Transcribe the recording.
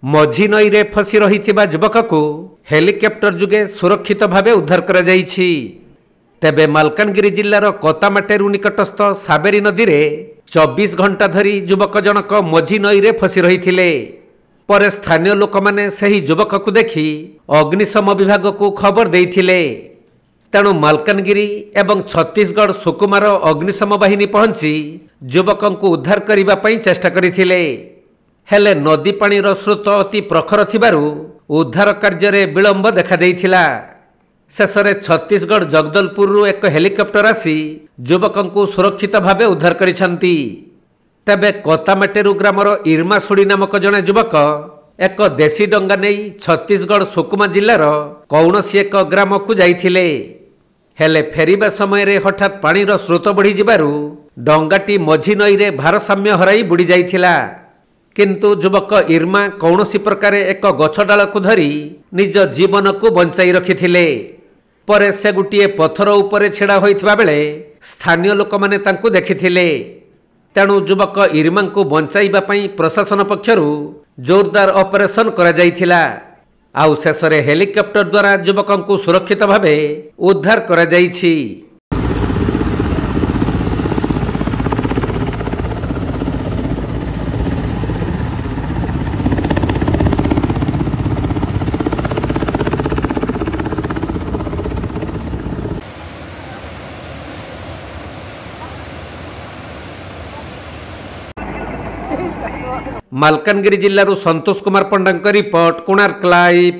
मझी नई रे फसी रही युवक को हेलिकॉप्टर जुगे सुरक्षित भावे उद्धार करा जाइछि। तेबे मालकानगिरी जिल्लार कोतामाटेरू निकटस्थ साबेरी नदी रे 24 घंटा धरी युवक जनक मझी नई रे फसी रही पर स्थानीय लोक माने सही युवक को देखि अग्निशम विभाग को खबर देइथिले। तेणु मालकानगिरी एवं छत्तीसगढ़ सुकुमार अग्निशम बाहिनी पहुंची युवक को उद्धार करने पई चेष्टा करथिले। हेले नदी पानीर स्रोत अति प्रखर थिबारु उद्धार कार्य विलंब देखा देइथिला। शेषरे छत्तीसगढ़ जगदलपुर एक हेलिकॉप्टर आसी युवक को सुरक्षित भावे उद्धार करिसंती। तेबे कोतामाटेरू ग्रामर इरमासुड़ी नामक जने युवक एक देशी डंगा नहीं छत्तीसगढ़ सुकुमा जिल्लार कौनसी एक ग्राम को जाइथिले। हेले फेरिबा समय रे हठात पानीर स्रोत बढ़ी जिबारु डंगाटी मझी नई रे भारसाम्य हराई बुड़ी जाइथिला। किंतु युवक इरमा कौनसी प्रकार एक गछ डाल को धरी निज जीवन को बंचाई रखिथिले। परे से गुटिए पत्थर उपरे छेड़ा होइथिबा बेले स्थानीय लोक माने तांकु देखिथिले। तेणु युवक इरमा को बंचाइबा पई प्रशासन पक्षरु जोरदार ऑपरेशन करा जाइथिला। आउ शेषरे हेलिकॉप्टर द्वारा युवक को सुरक्षित भावे उद्धार करा जाइछि। मालकानगिरी जिल्लारू संतोष कुमार पंडा रिपोर्ट, कोणार्क लाइव।